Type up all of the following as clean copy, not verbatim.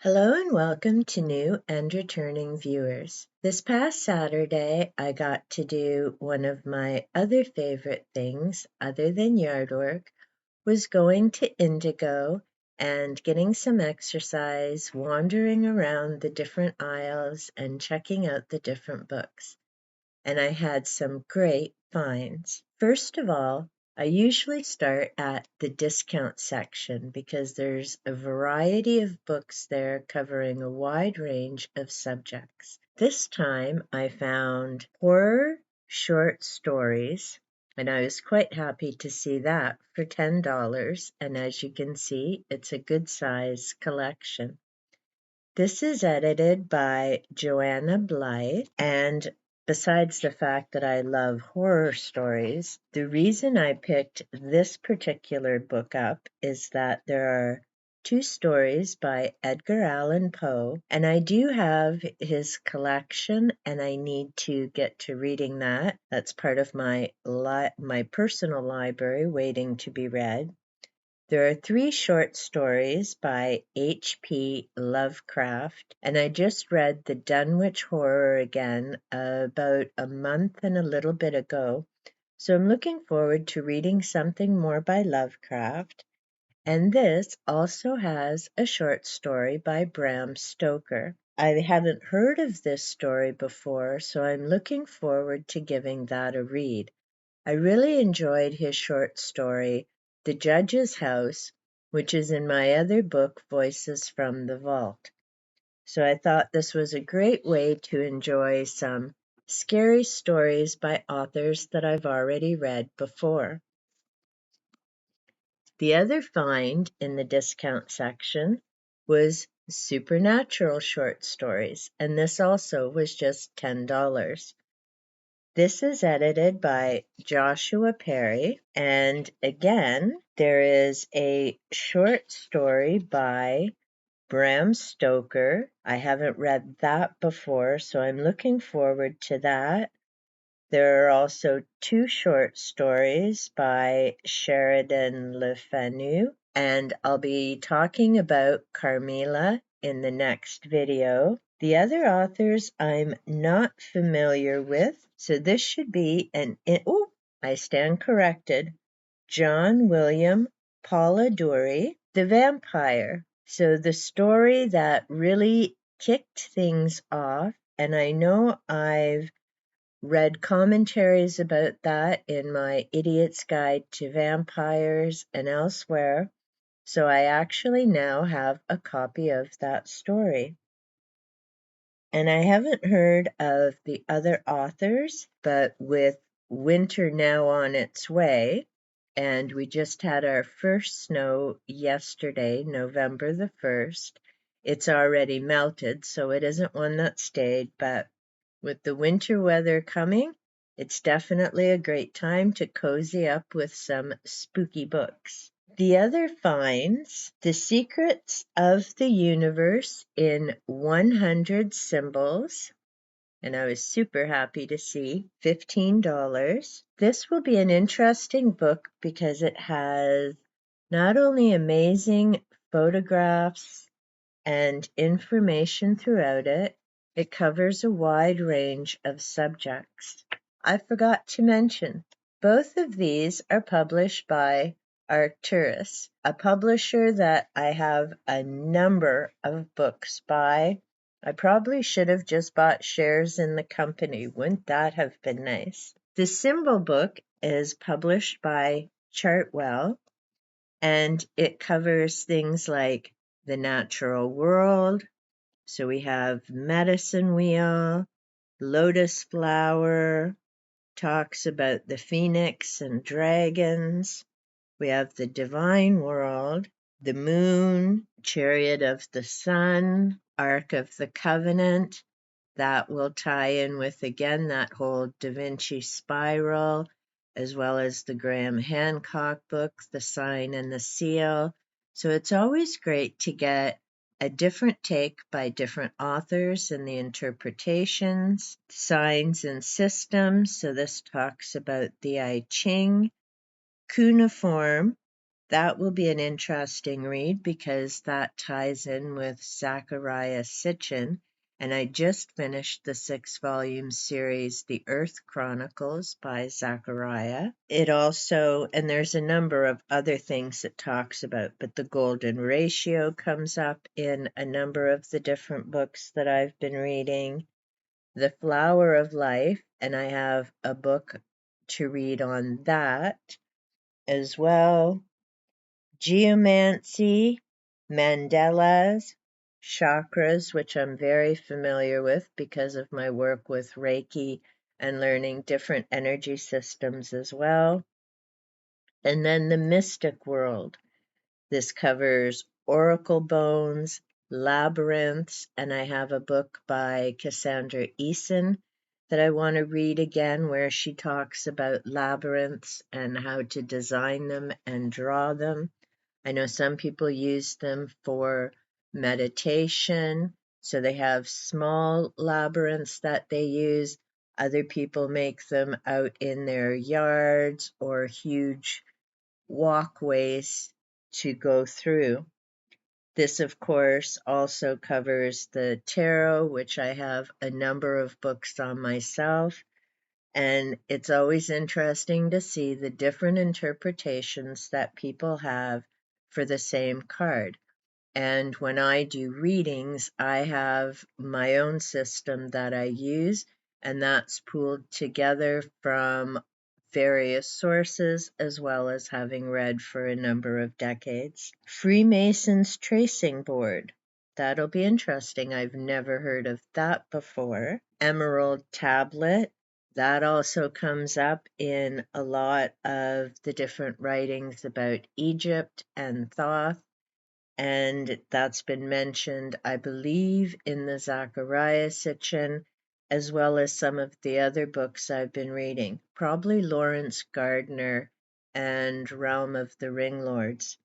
Hello and welcome to new and returning viewers. This past Saturday, I got to do one of my other favorite things, other than yard work, was going to Indigo and getting some exercise, wandering around the different aisles and checking out the different books. And I had some great finds. First of all, I usually start at the discount section because there's a variety of books there covering a wide range of subjects. This time I found horror short stories, and I was quite happy to see that for $10. And as you can see, it's a good size collection. This is edited by Joanna Blythe, and besides the fact that I love horror stories, the reason I picked this particular book up is that there are two stories by Edgar Allan Poe, and I do have his collection, and I need to get to reading that. That's part of my personal library waiting to be read. There are three short stories by H.P. Lovecraft, and I just read The Dunwich Horror again about a month and a little bit ago, so I'm looking forward to reading something more by Lovecraft. And this also has a short story by Bram Stoker. I hadn't heard of this story before, so I'm looking forward to giving that a read. I really enjoyed his short story, The Judge's House, which is in my other book, Voices from the Vault. So I thought this was a great way to enjoy some scary stories by authors that I've already read before. The other find in the discount section was supernatural short stories, and this also was just $10. This is edited by Joshua Perry, and again, there is a short story by Bram Stoker. I haven't read that before, so I'm looking forward to that. There are also two short stories by Sheridan Le Fanu, and I'll be talking about Carmilla in the next video. The other authors I'm not familiar with, so this should be I stand corrected, John William Polidori, The Vampire. So the story that really kicked things off, and I know I've read commentaries about that in my Idiot's Guide to Vampires and elsewhere, so I actually now have a copy of that story. And I haven't heard of the other authors, but with winter now on its way, and we just had our first snow yesterday, November the 1st, it's already melted, so it isn't one that stayed, but with the winter weather coming, it's definitely a great time to cozy up with some spooky books. The other finds The Secrets of the Universe in 100 Symbols, and I was super happy to see $15. This will be an interesting book because it has not only amazing photographs and information throughout it, it covers a wide range of subjects. I forgot to mention, both of these are published by Arcturus, a publisher that I have a number of books by. I probably should have just bought shares in the company. Wouldn't that have been nice? The symbol book is published by Chartwell, and it covers things like the natural world. So we have medicine wheel, lotus flower, talks about the phoenix and dragons. We have the divine world, the moon, chariot of the sun, ark of the covenant. That will tie in with, again, that whole Da Vinci spiral, as well as the Graham Hancock book, The Sign and the Seal. So it's always great to get a different take by different authors and the interpretations. Signs and systems, so this talks about the I Ching. Cuneiform, That will be an interesting read because that ties in with Zachariah Sitchin, and I just finished the 6-volume series, The Earth Chronicles by Zachariah. It also, and there's a number of other things it talks about, but the golden ratio comes up in a number of the different books that I've been reading. The Flower of Life, and I have a book to read on that as well. Geomancy, mandalas, chakras, which I'm very familiar with because of my work with Reiki and learning different energy systems as well. And then the mystic world. This covers oracle bones, labyrinths, and I have a book by Cassandra Eason that I want to read again where she talks about labyrinths and how to design them and draw them. I know some people use them for meditation, so they have small labyrinths that they use. Other people make them out in their yards or huge walkways to go through. This, of course, also covers the tarot, which I have a number of books on myself. And it's always interesting to see the different interpretations that people have for the same card. And when I do readings, I have my own system that I use, and that's pooled together from various sources as well as having read for a number of decades. Freemason's Tracing Board. That'll be interesting. I've never heard of that before. Emerald Tablet. That also comes up in a lot of the different writings about Egypt and Thoth. And that's been mentioned, I believe, in the Zachariah Sitchin, as well as some of the other books I've been reading, probably Lawrence Gardner and Realm of the Ring Lords.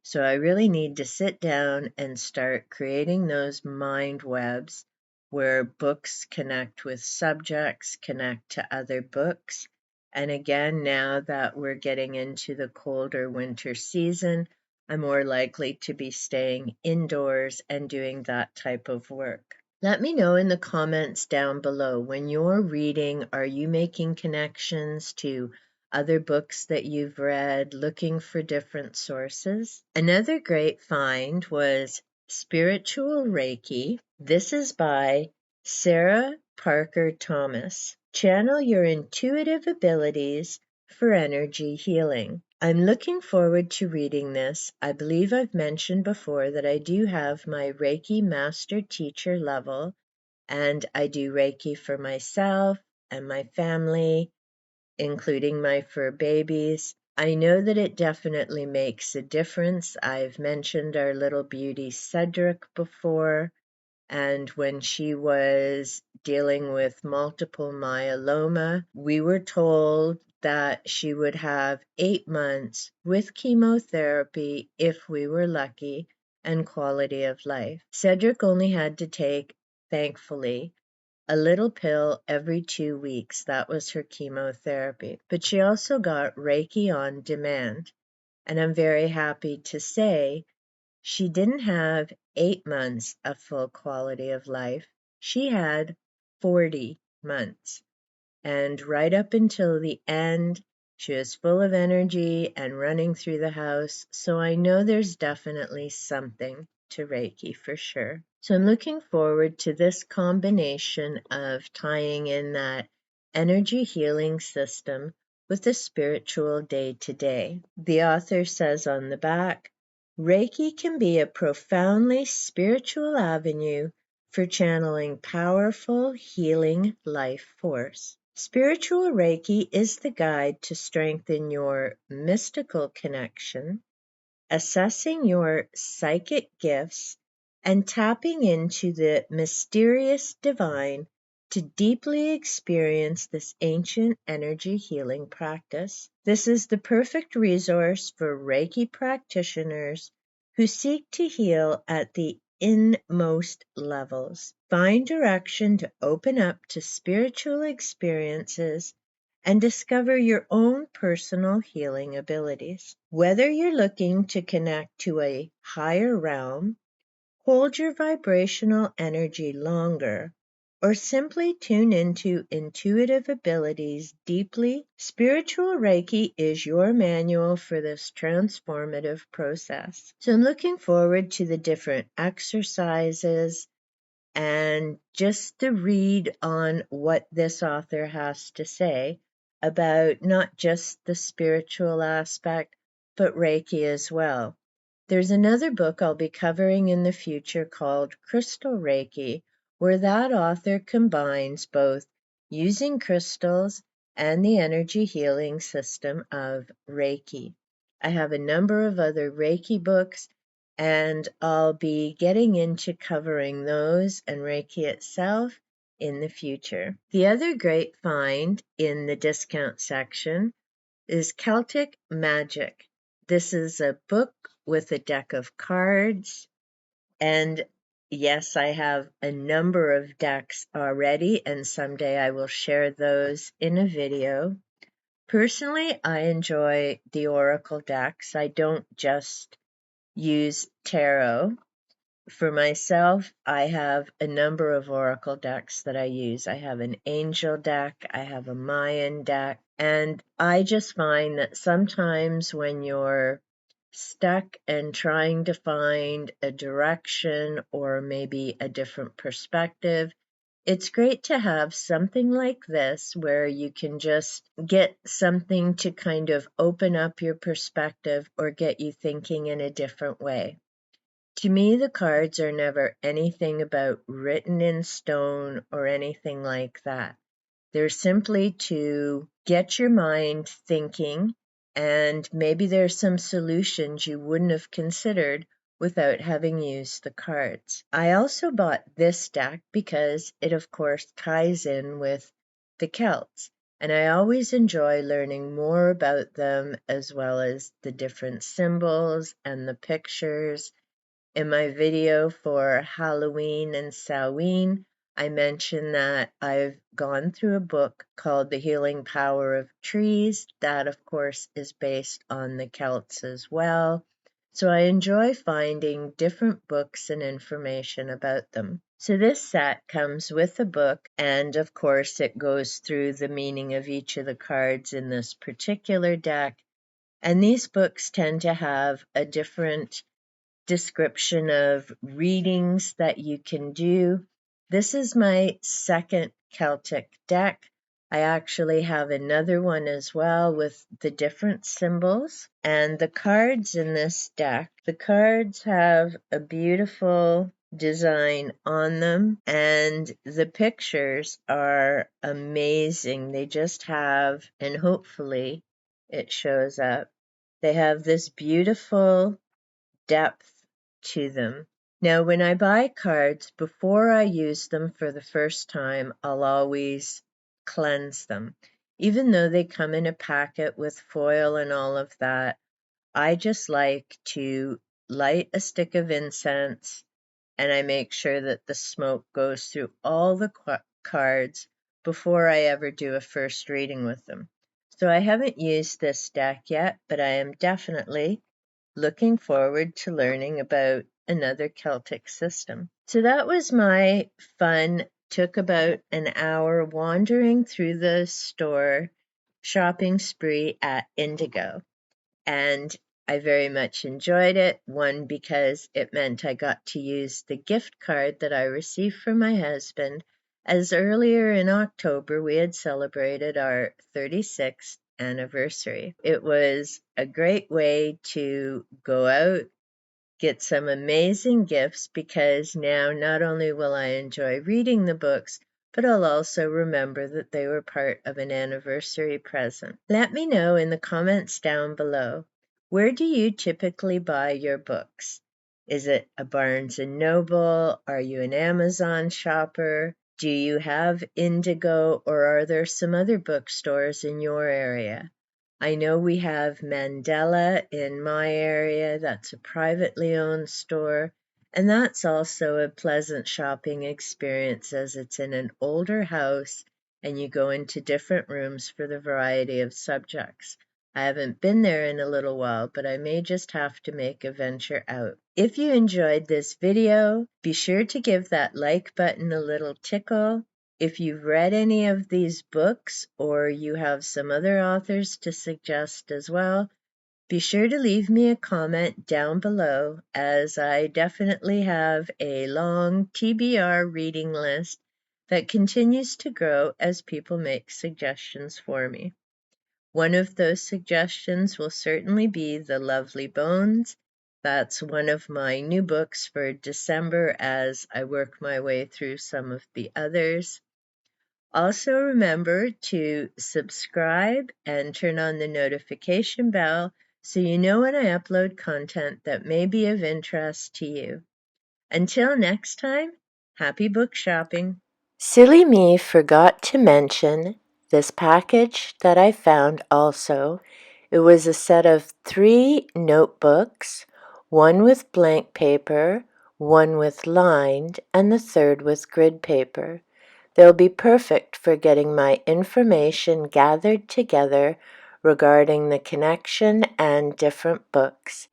So I really need to sit down and start creating those mind webs where books connect with subjects, connect to other books. And again, now that we're getting into the colder winter season, I'm more likely to be staying indoors and doing that type of work. Let me know in the comments down below, when you're reading, are you making connections to other books that you've read, looking for different sources? Another great find was Spiritual Reiki. This is by Sarah Parker Thomas. Channel your intuitive abilities for energy healing. I'm looking forward to reading this. I believe I've mentioned before that I do have my Reiki Master Teacher level, and I do Reiki for myself and my family, including my fur babies. I know that it definitely makes a difference. I've mentioned our little beauty Cedric before, and when she was dealing with multiple myeloma, we were told that she would have 8 months with chemotherapy if we were lucky and quality of life. Cedric only had to take, thankfully, a little pill every 2 weeks. That was her chemotherapy. But she also got Reiki on demand. And I'm very happy to say she didn't have 8 months of full quality of life. She had 40 months. And right up until the end, she was full of energy and running through the house. So I know there's definitely something to Reiki for sure. So I'm looking forward to this combination of tying in that energy healing system with the spiritual day to day. The author says on the back, Reiki can be a profoundly spiritual avenue for channeling powerful healing life force. Spiritual Reiki is the guide to strengthen your mystical connection, assessing your psychic gifts, and tapping into the mysterious divine to deeply experience this ancient energy healing practice. This is the perfect resource for Reiki practitioners who seek to heal at the inmost levels, find direction to open up to spiritual experiences, and discover your own personal healing abilities. Whether you're looking to connect to a higher realm, hold your vibrational energy longer, or simply tune into intuitive abilities deeply, spiritual Reiki is your manual for this transformative process. So I'm looking forward to the different exercises and just to read on what this author has to say about not just the spiritual aspect, but Reiki as well. There's another book I'll be covering in the future called Crystal Reiki, where that author combines both using crystals and the energy healing system of Reiki. I have a number of other Reiki books, and I'll be getting into covering those and Reiki itself in the future. The other great find in the discount section is Celtic Magic. This is a book with a deck of cards, and yes, I have a number of decks already, and someday I will share those in a video. Personally, I enjoy the Oracle decks. I don't just use tarot. For myself, I have a number of Oracle decks that I use. I have an Angel deck, I have a Mayan deck, and I just find that sometimes when you're stuck and trying to find a direction or maybe a different perspective, it's great to have something like this where you can just get something to kind of open up your perspective or get you thinking in a different way. To me, the cards are never anything about written in stone or anything like that. They're simply to get your mind thinking, and maybe there's some solutions you wouldn't have considered without having used the cards. I also bought this deck because it, of course, ties in with the Celts, and I always enjoy learning more about them as well as the different symbols and the pictures. In my video for Halloween and Samhain, I mentioned that I've gone through a book called The Healing Power of Trees. That, of course, is based on the Celts as well. So I enjoy finding different books and information about them. So this set comes with a book, and of course it goes through the meaning of each of the cards in this particular deck. And these books tend to have a different description of readings that you can do. This is my second Celtic deck. I actually have another one as well with the different symbols. And the cards in this deck, the cards have a beautiful design on them, and the pictures are amazing. They just have, and hopefully it shows up, they have this beautiful depth to them. Now, when I buy cards, before I use them for the first time, I'll always cleanse them. Even though they come in a packet with foil and all of that, I just like to light a stick of incense, and I make sure that the smoke goes through all the cards before I ever do a first reading with them. So I haven't used this deck yet, but I am definitely looking forward to learning about another Celtic system. So that was my fun. Took about an hour wandering through the store shopping spree at Indigo. And I very much enjoyed it. One, because it meant I got to use the gift card that I received from my husband, as earlier in October we had celebrated our 36th anniversary. It was a great way to go out, get some amazing gifts, because now not only will I enjoy reading the books, but I'll also remember that they were part of an anniversary present. Let me know in the comments down below, where do you typically buy your books? Is it a Barnes & Noble? Are you an Amazon shopper? Do you have Indigo, or are there some other bookstores in your area? I know we have Mandela in my area. That's a privately owned store, and that's also a pleasant shopping experience as it's in an older house and you go into different rooms for the variety of subjects. I haven't been there in a little while, but I may just have to make a venture out. If you enjoyed this video, be sure to give that like button a little tickle. If you've read any of these books or you have some other authors to suggest as well, be sure to leave me a comment down below, as I definitely have a long TBR reading list that continues to grow as people make suggestions for me. One of those suggestions will certainly be The Lovely Bones. That's one of my new books for December as I work my way through some of the others. Also remember to subscribe and turn on the notification bell so you know when I upload content that may be of interest to you. Until next time, happy book shopping. Silly me forgot to mention this package that I found also. It was a set of 3 notebooks, one with blank paper, one with lined, and the third with grid paper. They'll be perfect for getting my information gathered together regarding the connection and different books.